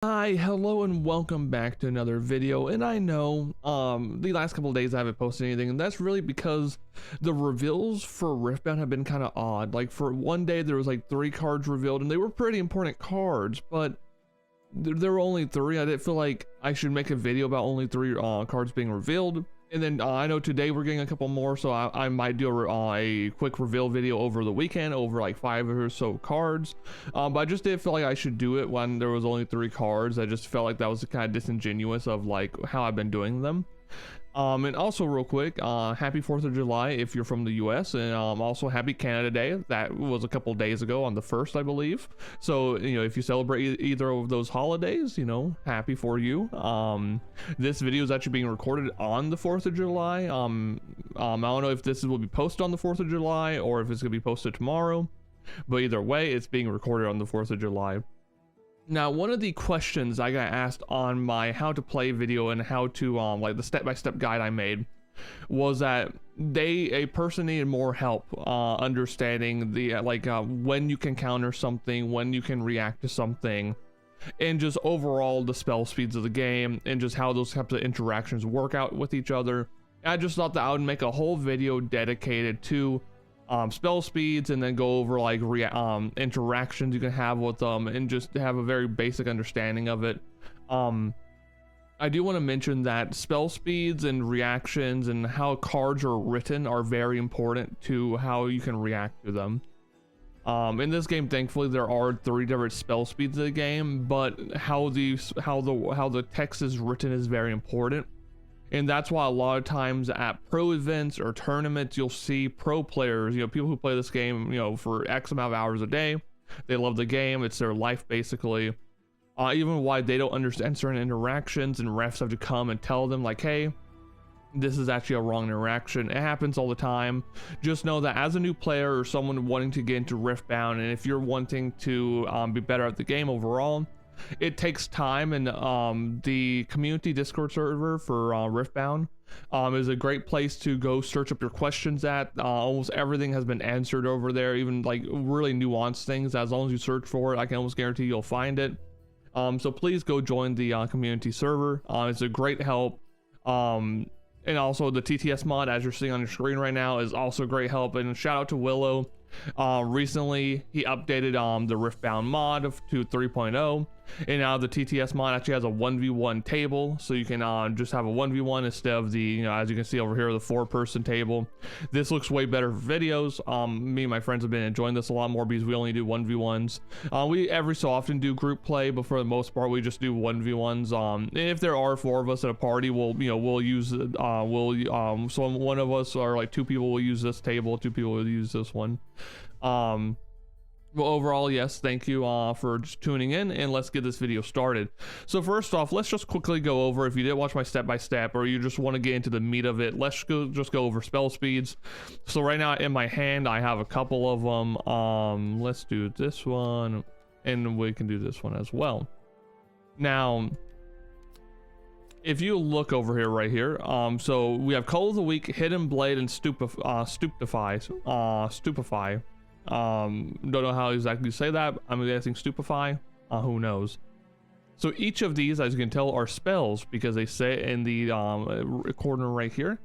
Hi, hello, and welcome back to another video. And I know the last couple of days I haven't posted anything, and that's really because the reveals for Riftbound have been kind of odd. Like, for one day there was like 3 cards revealed, and they were pretty important cards, but there were only 3. I didn't feel like I should make a video about only 3 cards being revealed. And then I know today we're getting a couple more, so I might do a quick reveal video over the weekend over like 5 or so cards. But I just didn't feel like I should do it when there was only 3 cards. I just felt like that was kind of disingenuous of like how I've been doing them. And also real quick, happy 4th of July if you're from the US, and also happy Canada Day. That was a couple days ago on the 1st, I believe. So, you know, if you celebrate either of those holidays, you know, happy for you. This video is actually being recorded on the 4th of July. I don't know if this will be posted on the 4th of July or if it's gonna be posted tomorrow, but either way, it's being recorded on the 4th of July. Now, one of the questions I got asked on my how to play video and how to like the step-by-step guide I made was that a person needed more help understanding the when you can counter something, when you can react to something, and just overall the spell speeds of the game and just how those types of interactions work out with each other. I just thought that I would make a whole video dedicated to spell speeds, and then go over like interactions you can have with them, and just have a very basic understanding of it. I do want to mention that spell speeds and reactions and how cards are written are very important to how you can react to them. In this game, thankfully, there are 3 different spell speeds in the game, but how the text is written is very important. And that's why a lot of times at pro events or tournaments, you'll see pro players, you know, people who play this game, you know, for X amount of hours a day. They love the game. It's their life, basically. Even why they don't understand certain interactions, and refs have to come and tell them like, hey, this is actually a wrong interaction. It happens all the time. Just know that as a new player or someone wanting to get into Riftbound, and if you're wanting to be better at the game overall, it takes time. And the community Discord server for Riftbound is a great place to go search up your questions at. Almost everything has been answered over there, even like really nuanced things. As long as you search for it, I can almost guarantee you'll find it. So please go join the community server. It's a great help. And also the TTS mod, as you're seeing on your screen right now, is also great help. And shout out to Willow. Recently he updated the Riftbound mod to 3.0, and now the TTS mod actually has a 1v1 table, so you can just have a 1v1 instead of the, you know, as you can see over here, the 4-person table. This looks way better for videos. Me and my friends have been enjoying this a lot more because we only do 1v1s. We every so often do group play, but for the most part we just do 1v1s. And if there are 4 of us at a party, we'll use so one of us, or like 2 people, will use this table, 2 people will use this one. Well, overall, yes, thank you for just tuning in, and let's get this video started. So first off, let's just quickly go over, if you didn't watch my step-by-step or you just want to get into the meat of it, let's just go over spell speeds. So right now in my hand I have a couple of them. Let's do this one, and we can do this one as well. Now if you look over here, right here, so we have Call of the Week, Hidden Blade, and Stupefy. Don't know how exactly you say that. I'm guessing Stupefy. Who knows? So each of these, as you can tell, are spells because they sit in the corner right here.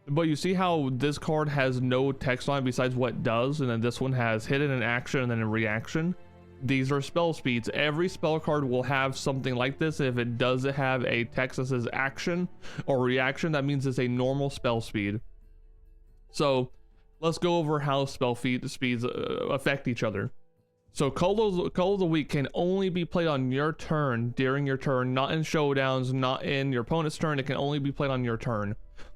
But you see how this card has no text on it besides what it does, and then this one has hidden in action and then in reaction. These are spell speeds. Every spell card will have something like this. If it doesn't have a text that says action or reaction, that means it's a normal spell speed. So let's go over how spell speeds affect each other. So Call of the Week can only be played on your turn, during your turn, not in showdowns, not in your opponent's turn. It can only be played on your turn.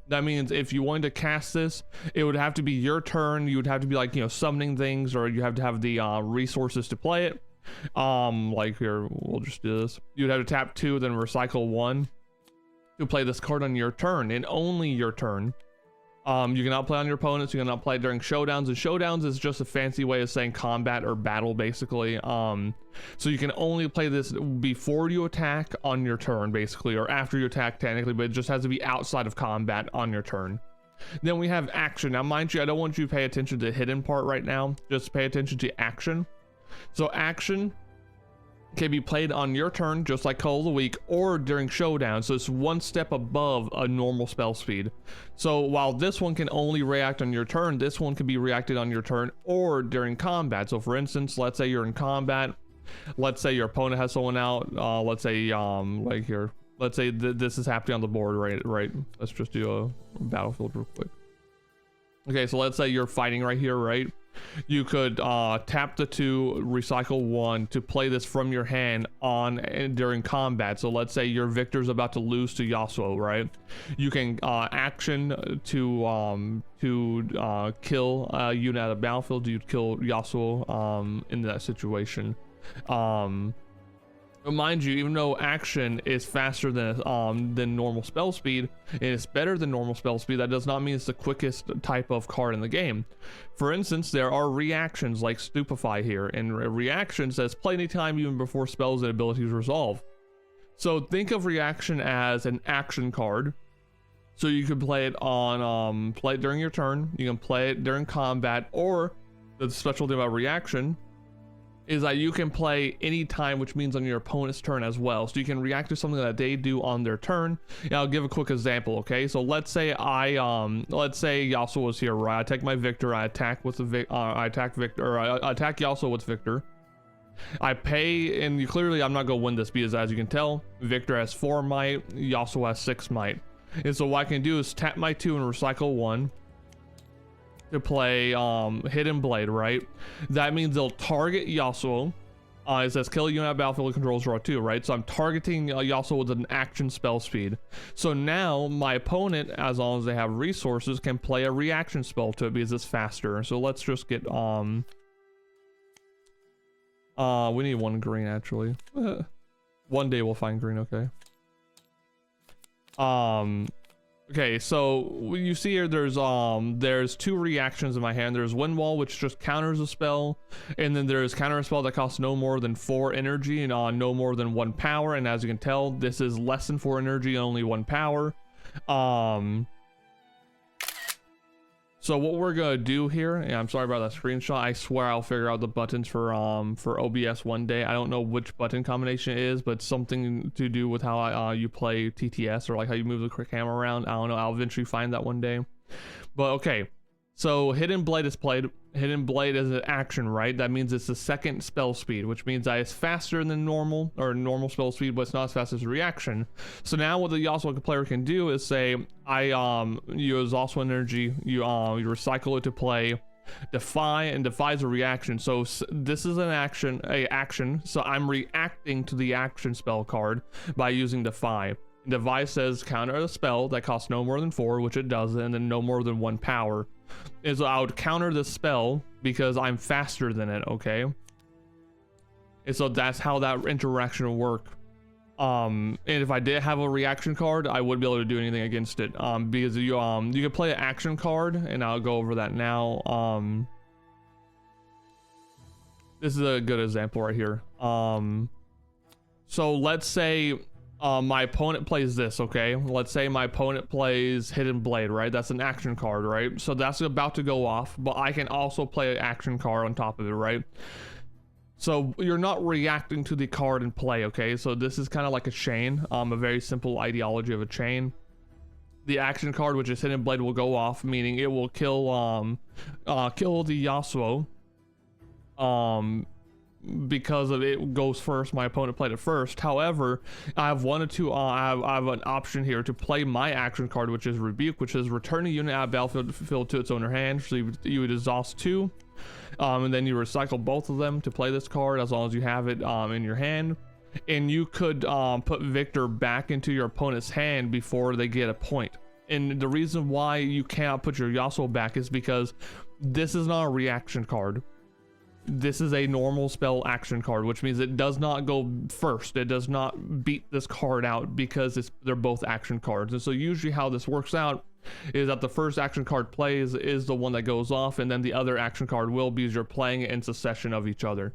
That means if you wanted to cast this, it would have to be your turn. You would have to be like, you know, summoning things, or you have to have the resources to play it. Like here, we'll just do this. You'd have to tap 2, then recycle 1 to play this card on your turn, and only your turn. You cannot play on your opponents. You cannot play during showdowns, and showdowns is just a fancy way of saying combat or battle, basically. So you can only play this before you attack on your turn, basically, or after you attack technically, but it just has to be outside of combat on your turn. Then we have action. Now mind you, I don't want you to pay attention to the hidden part right now, just pay attention to action. So action can be played on your turn, just like Call of the Week, or during Showdown. So it's one step above a normal spell speed. So while this one can only react on your turn, this one can be reacted on your turn or during combat. So for instance, let's say you're in combat. Let's say your opponent has someone out. Let's say like here. Let's say this is happening on the board, right? Let's just do a battlefield real quick. Okay, so let's say you're fighting right here, right? You could tap the 2, recycle 1 to play this from your hand during combat. So let's say your Victor's about to lose to Yasuo, right? You can action to kill a unit at the battlefield. You'd kill Yasuo in that situation. Mind you, even though action is faster than normal spell speed, and it's better than normal spell speed, that does not mean it's the quickest type of card in the game. For instance, there are reactions like Stupefy here, and reaction says play anytime even before spells and abilities resolve. So think of reaction as an action card. So you can play it on play it during your turn, you can play it during combat, or the special thing about reaction is that you can play anytime, which means on your opponent's turn as well. So you can react to something that they do on their turn. And I'll give a quick example, okay? So let's say let's say Yasuo was here, right? I take my Victor, I attack with the I attack Yasuo with Victor. I pay, and clearly I'm not gonna win this because as you can tell, Victor has 4 might, Yasuo has 6 might. And so what I can do is tap my 2 and recycle 1. To play Hidden Blade, right? That means they'll target Yasuo. It says kill a unit at battlefield controls draw 2, right? So I'm targeting Yasuo with an action spell speed. So now my opponent, as long as they have resources, can play a reaction spell to it because it's faster. So let's just get we need 1 green actually. One day we'll find green, okay. Okay, so you see here there's 2 reactions in my hand. There's Wind Wall, which just counters a spell, and then there's counter a spell that costs no more than 4 energy and no more than 1 power. And as you can tell, this is less than 4 energy and only 1 power. So what we're gonna do here, and I'm sorry about that screenshot. I swear I'll figure out the buttons for OBS one day. I don't know which button combination it is, but something to do with how you play TTS or like how you move the quick hammer around. I don't know. I'll eventually find that one day. But okay, so Hidden Blade is played. Hidden Blade is an action, right? That means it's the second spell speed, which means that it's faster than normal spell speed, but it's not as fast as reaction. So now what the Yasuo player can do is say, I use also energy, you recycle it to play Defy, and Defy is a reaction. So this is an action, so I'm reacting to the action spell card by using Defy. Defy says counter a spell that costs no more than 4, which it does, and then no more than 1 power. And so I would counter the spell because I'm faster than it, okay? And so that's how that interaction will work. And if I did have a reaction card, I wouldn't be able to do anything against it. Because you can play an action card, and I'll go over that now. This is a good example right here. So let's say my opponent plays this, okay? Let's say my opponent plays Hidden Blade, right? That's an action card, right? So that's about to go off, but I can also play an action card on top of it, right? So you're not reacting to the card in play, okay? So this is kind of like a chain, a very simple ideology of a chain. The action card, which is Hidden Blade, will go off, meaning it will kill the Yasuo. Because of it goes first, my opponent played it first. However, I have I have an option here to play my action card, which is Rebuke, which is return a unit out of battlefield to its owner hand. So you would exhaust 2, and then you recycle both of them to play this card as long as you have it in your hand. And you could put Victor back into your opponent's hand before they get a point. And the reason why you can't put your Yasuo back is because this is not a reaction card. This is a normal spell action card, which means it does not go first. It does not beat this card out because they're both action cards. And so usually how this works out is that the first action card plays is the one that goes off, and then the other action card will, because you're playing it in succession of each other.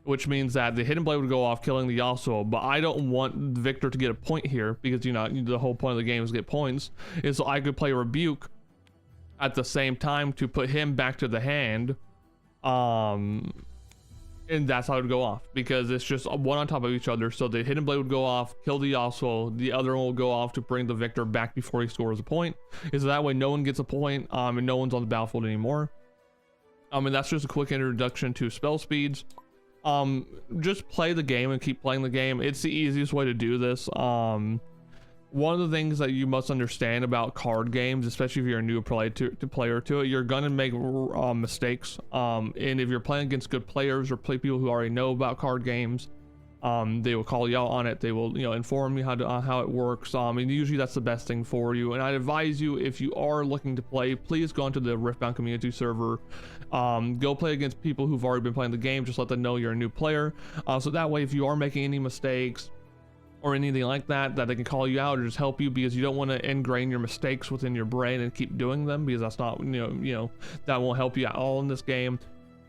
Which means that the Hidden Blade would go off, killing the Yasuo, but I don't want Victor to get a point here because, you know, the whole point of the game is get points. And so I could play Rebuke at the same time to put him back to the hand. And and that's how it would go off, because it's just one on top of each other. So the hidden blade would go off, kill the Yasuo, the other one will go off to bring the victor back before he scores a point. Is that way no one gets a point, and no one's on the battlefield anymore. And that's just a quick introduction to spell speeds. Just play the game and keep playing the game. It's the easiest way to do this. One of the things that you must understand about card games, especially if you're a new player to it, you're gonna make mistakes. And if you're playing against good players or people who already know about card games, they will call you out on it. They will, inform you how it works. And usually that's the best thing for you. And I'd advise you, if you are looking to play, please go onto the Riftbound community server. Go play against people who've already been playing the game. Just let them know you're a new player. So that way, if you are making any mistakes or anything like that, they can call you out or just help you, because you don't want to ingrain your mistakes within your brain and keep doing them, because that's not, that won't help you at all in this game.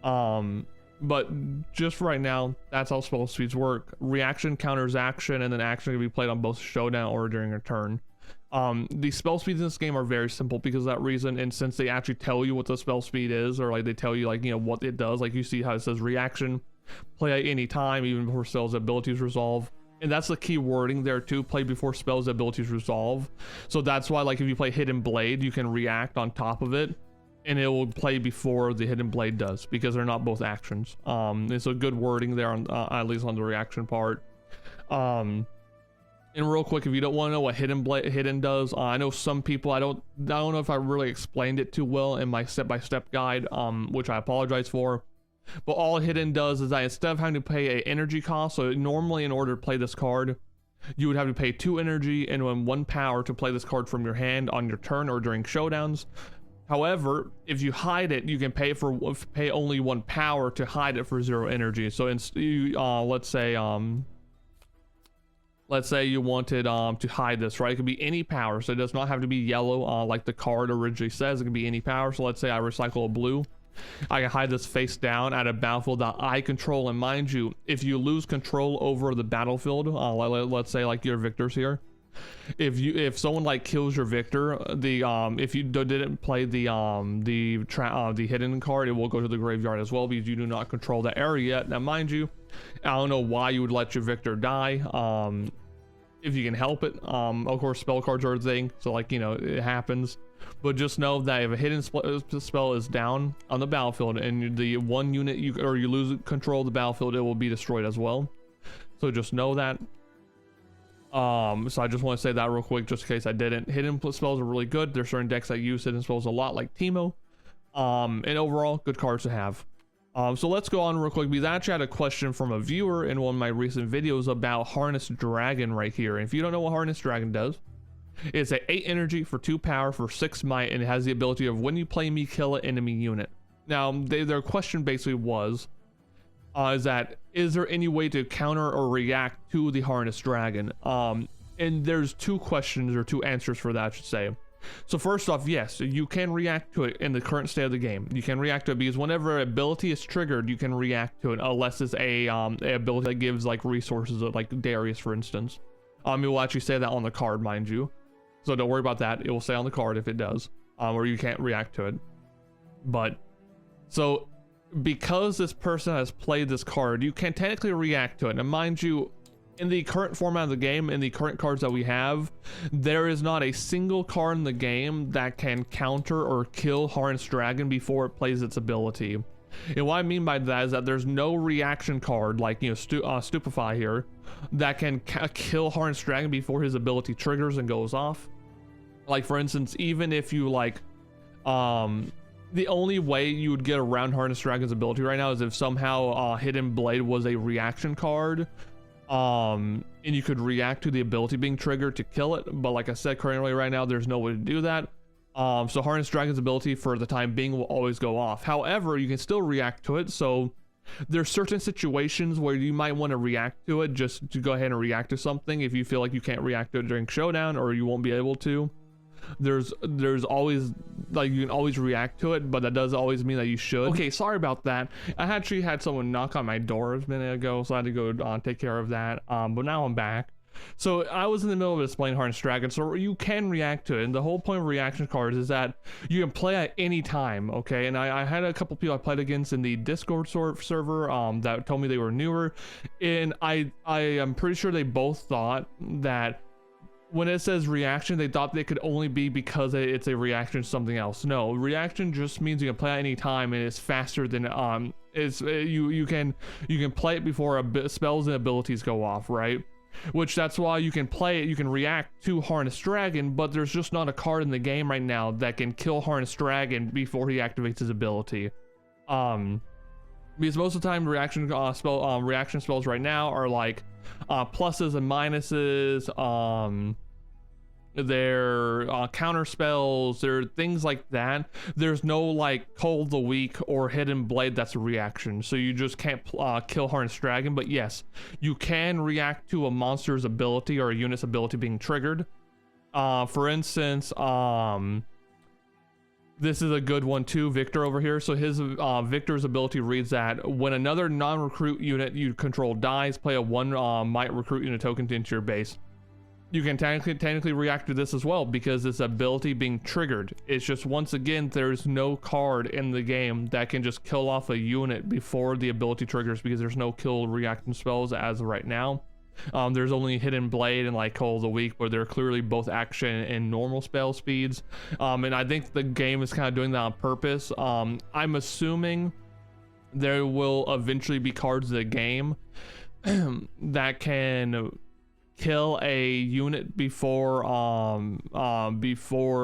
But just for right now, that's how spell speeds work. Reaction counters action, and then action can be played on both showdown or during a turn. The spell speeds in this game are very simple because of that reason, and since they actually tell you what the spell speed is, or like they tell you what it does, like you see how it says reaction, play at any time, even before spells abilities resolve. And that's the key wording there too, play before spells abilities resolve. So that's why, like, if you play Hidden Blade, you can react on top of it, and it will play before the Hidden Blade does, because they're not both actions. It's a good wording there, on at least on the reaction part. And real quick, if you don't want to know what Hidden does, I know some people, I don't know if I really explained it too well in my step-by-step guide, which I apologize for. But all Hidden does is that instead of having to pay an energy cost, so normally in order to play this card, you would have to pay 2 energy and 1 power to play this card from your hand on your turn or during showdowns. However, if you hide it, you can pay only 1 power to hide it for 0 energy. So let's say you wanted to hide this, right? It could be any power, so it does not have to be yellow like the card originally says. It can be any power. So let's say I recycle a blue. I can hide this face down at a battlefield that I control. And mind you, if you lose control over the battlefield, let's say like your victors here, if someone like kills your victor, if you didn't play the hidden card, it will go to the graveyard as well, because you do not control the area yet. Now mind you, I don't know why you would let your victor die, if you can help it. Of course, spell cards are a thing, so it happens. But just know that if a hidden spell is down on the battlefield and the one unit you lose control of the battlefield, it will be destroyed as well. So just know that. So I just want to say that real quick, just in case I didn't. Hidden spells are really good. There's certain decks that use hidden spells a lot, like Teemo. And overall, good cards to have. So let's go on real quick, because I actually had a question from a viewer in one of my recent videos about Harnessed Dragon right here. And if you don't know what Harnessed Dragon does, it's a 8 energy for 2 power for 6 might, and it has the ability of when you play me, kill an enemy unit. Now, their question basically was, is there any way to counter or react to the Harnessed Dragon? And there's 2 questions, or 2 answers for that, I should say. So first off, yes, you can react to it in the current state of the game. You can react to it because whenever an ability is triggered, you can react to it, unless it's a ability that gives like resources, like Darius, for instance. It will actually say that on the card, mind you. So don't worry about that. It will say on the card if it does, or you can't react to it. But so because this person has played this card, you can technically react to it. And mind you, in the current format of the game, in the current cards that we have, there is not a single card in the game that can counter or kill Harnessed Dragon before it plays its ability. And what I mean by that is that there's no reaction card like Stupefy here that can kill Harnessed Dragon before his ability triggers and goes off. Like for instance, even if you the only way you would get around Harnessed Dragon's ability right now is if somehow Hidden Blade was a reaction card, and you could react to the ability being triggered to kill it. But like I said, currently right now there's no way to do that. So Harnessed Dragon's ability for the time being will always go off. However, you can still react to it. So there's certain situations where you might want to react to it, just to go ahead and react to something if you feel like you can't react to it during showdown, or you won't be able to. There's always, like, you can always react to it, but that doesn't always mean that you should. Okay, sorry about that. I actually had someone knock on my door a minute ago, so I had to go take care of that. But now I'm back. So I was in the middle of explaining Harness Dragon, so you can react to it, and the whole point of reaction cards is that you can play at any time, okay? And I had a couple people I played against in the Discord server that told me they were newer, and I am pretty sure they both thought that when it says reaction, they thought they could only be because it's a reaction to something else. No, reaction just means you can play at any time, and it's faster than you can play it before spells and abilities go off, right? Which that's why you can play it, you can react to Harness Dragon, but there's just not a card in the game right now that can kill Harness Dragon before he activates his ability. Because most of the time reaction spells right now are like pluses and minuses, they're counter spells, they're things like that. There's no like Cold the Weak or Hidden Blade that's a reaction, so you just can't kill Harness Dragon. But yes, you can react to a monster's ability or a unit's ability being triggered. For instance, this is a good one too, Victor over here. So his Victor's ability reads that when another non-recruit unit you control dies, play a 1 might recruit unit token into your base. You can technically react to this as well because this ability being triggered. It's just, once again, there's no card in the game that can just kill off a unit before the ability triggers, because there's no kill reaction spells as of right now. There's only Hidden Blade and like Cold of the Weak, but they're clearly both action and normal spell speeds. And I think the game is kind of doing that on purpose. I'm assuming there will eventually be cards in the game that can kill a unit before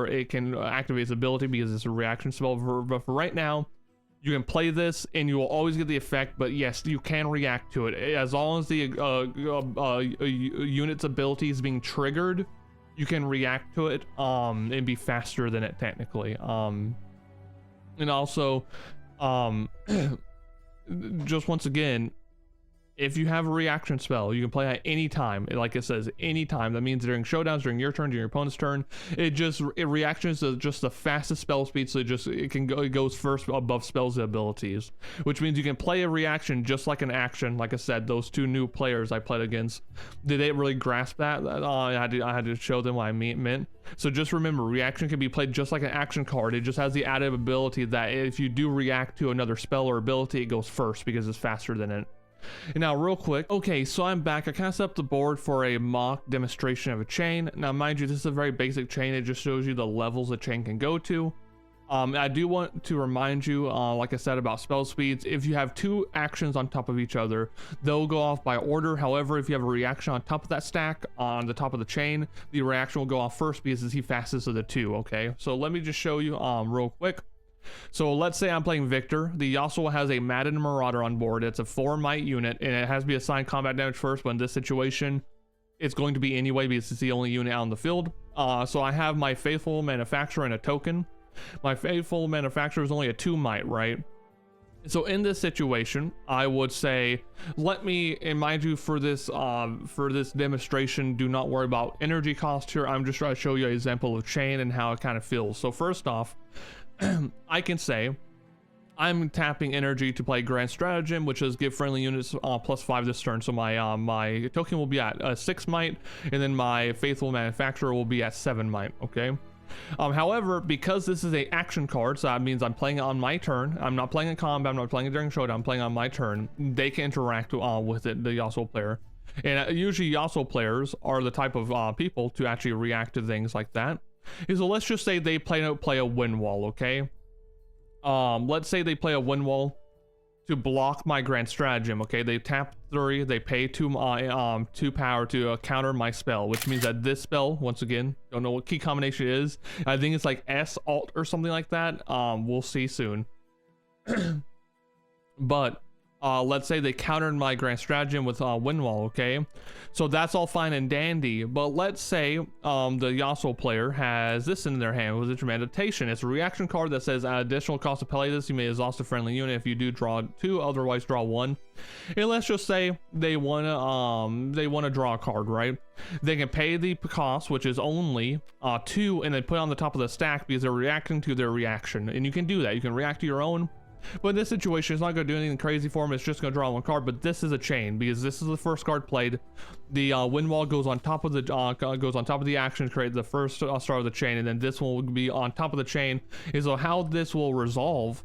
it can activate its ability, because it's a reaction spell. But for right now, you can play this and you will always get the effect. But yes, you can react to it as long as the unit's ability is being triggered. You can react to it and be faster than it technically. And also, just once again, if you have a reaction spell, you can play at any time. Like it says, any time. That means during showdowns, during your turn, during your opponent's turn. Reactions is just the fastest spell speed, so it goes first above spells and abilities, which means you can play a reaction just like an action. Like I said, those two new players I played against, they didn't really grasp that. I had to show them what I meant. So just remember, reaction can be played just like an action card. It just has the added ability that if you do react to another spell or ability, it goes first because it's faster than it. And now real quick, okay, so I'm back. I kind of set up the board for a mock demonstration of a chain. Now mind you, this is a very basic chain. It just shows you the levels a chain can go to. I do want to remind you, like I said, about spell speeds. If you have two actions on top of each other, they'll go off by order. However, if you have a reaction on top of that stack, on the top of the chain, the reaction will go off first because it's the fastest of the two, okay? So let me just show you real quick. So let's say I'm playing Victor. The Yasuo has a Madden Marauder on board. It's a 4 might unit, and it has to be assigned combat damage first, but in this situation, it's going to be anyway because it's the only unit out on the field. So I have my Faithful Manufacturer and a token. My Faithful Manufacturer is only a 2 might, right? So in this situation, I would say, let me, and mind you, for this demonstration, do not worry about energy cost here. I'm just trying to show you an example of chain and how it kind of feels. So first off, I can say I'm tapping energy to play Grand Stratagem, which is give friendly units +5 this turn. So my token will be at 6 might, and then my Faithful Manufacturer will be at 7 might, okay? However, because this is a action card, so that means I'm playing it on my turn. I'm not playing in combat, I'm not playing it during showdown, I'm playing on my turn. They can interact with it, the Yasuo player. And usually Yasuo players are the type of people to actually react to things like that. So let's just say they play a wind wall, okay? Let's say they play a wind wall to block my Grand Stratagem, okay? They tap 3, they pay 2 power to counter my spell, which means that this spell, once again, don't know what key combination it is. I think it's like S Alt or something like that. We'll see soon. But let's say they countered my Grand Stratagem with wind wall, okay? So that's all fine and dandy, but let's say the Yasuo player has this in their hand with Meditation. It's a reaction card that says at additional cost to play this, you may exhaust a friendly unit. If you do, draw 2, otherwise draw 1. And let's just say they wanna draw a card, right? They can pay the cost, which is only 2, and then put it on the top of the stack because they're reacting to their reaction. And you can do that. You can react to your own, But in this situation, it's not going to do anything crazy for him. It's just going to draw one card. But this is a chain because this is the first card played. The wind wall goes on top of the action to create the first start of the chain, and then this one will be on top of the chain. And so how this will resolve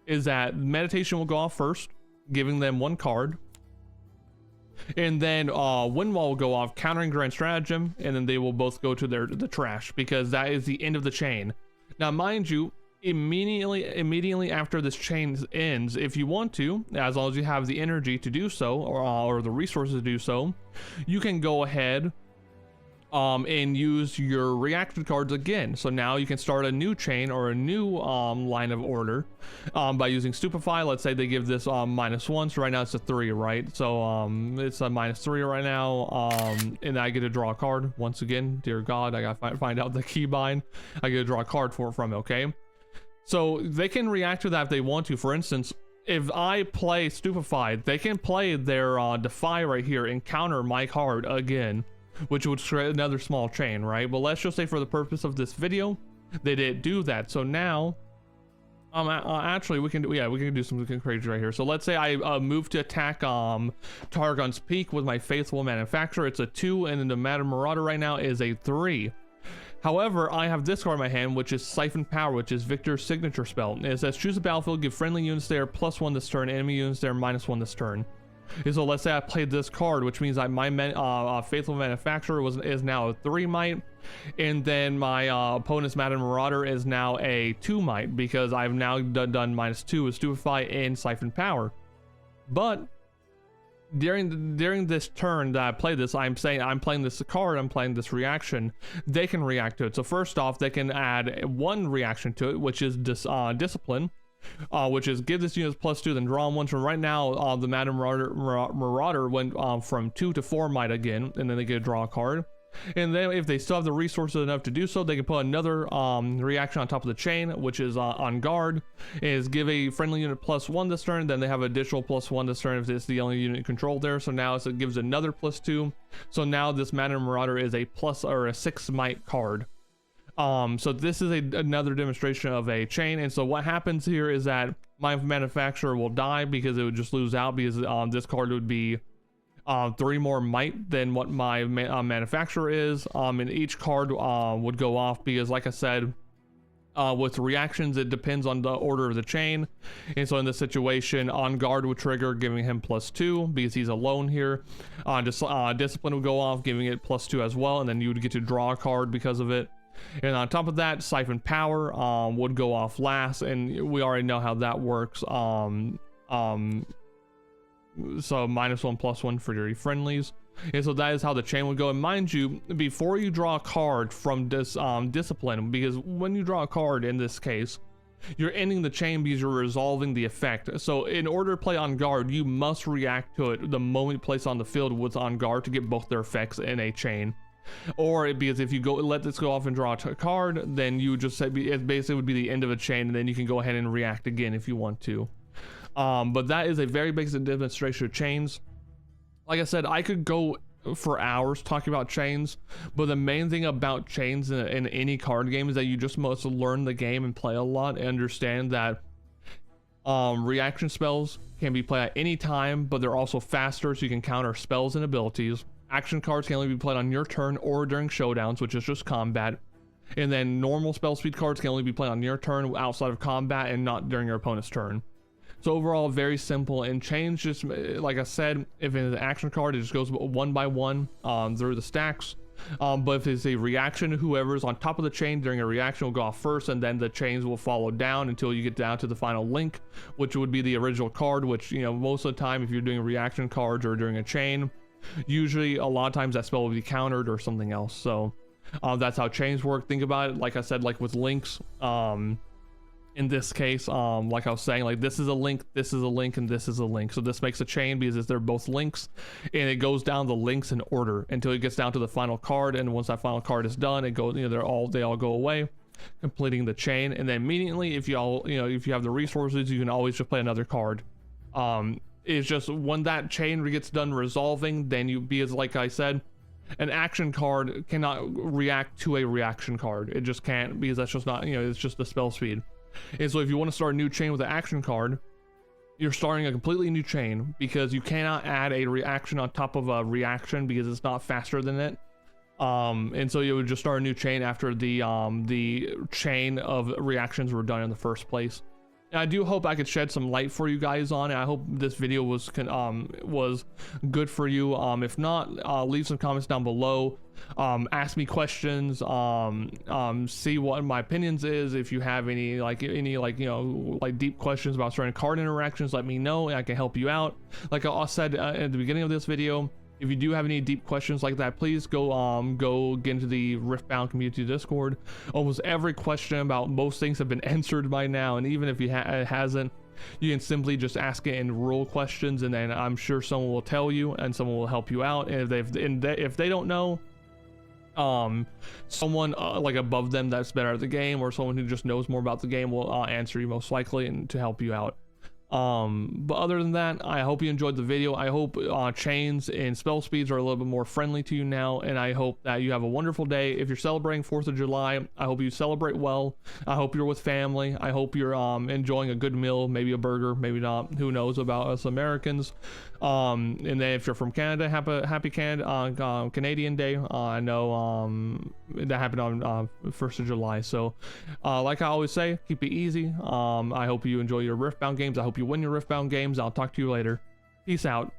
is that meditation will go off first, giving them one card. And then wind wall will go off, countering grand stratagem, and then they will both go to the trash because that is the end of the chain. Now, mind you, immediately after this chain ends, if you want to, as long as you have the energy to do so, or the resources to do so, you can go ahead and use your reaction cards again. So now you can start a new chain or a new line of order by using Stupefy. Let's say they give this -1, so right now it's a 3, right? So it's a -3 right now, and I get to draw a card once again. Dear God, I gotta find out the keybind. I get to draw a card from it, okay? So they can react to that if they want to. For instance, if I play Stupefy, they can play their Defy right here and counter my card again, which would create another small chain, right? But let's just say for the purpose of this video, they didn't do that. So now, actually we can do something crazy right here. So let's say I move to attack Targon's Peak with my Faithful Manufacturer. It's a 2, and then the Madam Marauder right now is a 3. However, I have this card in my hand, which is Siphon Power, which is Victor's signature spell. It says choose a battlefield, give friendly units there +1 this turn, enemy units there -1 this turn. And so let's say I played this card, which means my Faithful Manufacturer is now a 3 might, and then my opponent's Madam Marauder is now a 2 might because I've now done -2 with Stupefy and Siphon Power. But during this turn that I play this, I'm playing this card, I'm playing this reaction, they can react to it. So first off, they can add 1 reaction to it, which is Discipline, which is give this unit +2, then draw 1. So right now, the Madam Marauder went from 2 to 4 might again, and then they get to draw a card. And then if they still have the resources enough to do so, they can put another reaction on top of the chain, which is on guard, is give a friendly unit +1 this turn, then they have additional +1 this turn if it's the only unit controlled there. So now it gives another +2. So now this Madam Marauder is a 6 might card. So this is another demonstration of a chain. And so what happens here is that my manufacturer will die because it would just lose out because this card would be 3 more might than what my manufacturer is, and each card would go off because, like I said, with reactions it depends on the order of the chain. And so in this situation, on guard would trigger, giving him +2 because he's alone here. Discipline would go off, giving it +2 as well, and then you would get to draw a card because of it. And on top of that, Siphon Power would go off last, and we already know how that works. So -1 +1 for your friendlies. And so that is how the chain would go. And mind you, before you draw a card from this Discipline, because when you draw a card in this case, you're ending the chain because you're resolving the effect. So in order to play on guard, you must react to it the moment you place on the field with on guard to get both their effects in a chain. Or because if you let this go off and draw a card, then you just say it basically would be the end of a chain, and then you can go ahead and react again if you want to. But that is a very basic demonstration of chains. Like I said, I could go for hours talking about chains, but the main thing about chains in any card game is that you just must learn the game and play a lot and understand that reaction spells can be played at any time, but they're also faster, so you can counter spells and abilities. Action cards can only be played on your turn or during showdowns, which is just combat. And then normal spell speed cards can only be played on your turn outside of combat and not during your opponent's turn. So overall, very simple. And chains, just like I said, if it's an action card, it just goes 1 by 1 through the stacks. But if it's a reaction, whoever's on top of the chain during a reaction will go off first, and then the chains will follow down until you get down to the final link, which would be the original card, which, you know, most of the time if you're doing reaction cards or during a chain, usually a lot of times that spell will be countered or something else. So that's how chains work. Think about it, like I said, like with links. In this case, like I was saying, like this is a link, this is a link, and this is a link. So this makes a chain because they're both links, and it goes down the links in order until it gets down to the final card. And once that final card is done, it goes, you know, they all go away, completing the chain. And then immediately, if if you have the resources, you can always just play another card. It's just when that chain gets done resolving, then because like I said, an action card cannot react to a reaction card. It just can't, because that's just not, it's just the spell speed. And so if you want to start a new chain with an action card, you're starting a completely new chain, because you cannot add a reaction on top of a reaction because it's not faster than it. And so you would just start a new chain after the chain of reactions were done in the first place. And I do hope I could shed some light for you guys on it. I hope this video was good for you. If not, leave some comments down below. Ask me questions. See what my opinions is. If you have any deep questions about certain card interactions, let me know and I can help you out. Like I said at the beginning of this video, if you do have any deep questions like that, please go get into the Riftbound community Discord. Almost every question about most things have been answered by now, and even if it hasn't, you can simply just ask it in rule questions, and then I'm sure someone will tell you and someone will help you out. And if they don't know, someone like above them that's better at the game, or someone who just knows more about the game, will answer you most likely and to help you out. But other than that, I hope you enjoyed the video. I hope chains and spell speeds are a little bit more friendly to you now, and I hope that you have a wonderful day. If you're celebrating 4th of July, I hope you celebrate well. I hope you're with family. I hope you're enjoying a good meal, maybe a burger, maybe not, who knows about us Americans. And then if you're from Canada, happy Canadian Day. I know that happened on 1st of July, so like I always say, keep it easy. I hope you enjoy your Riftbound games. I hope you win your Riftbound games. I'll talk to you later. Peace out.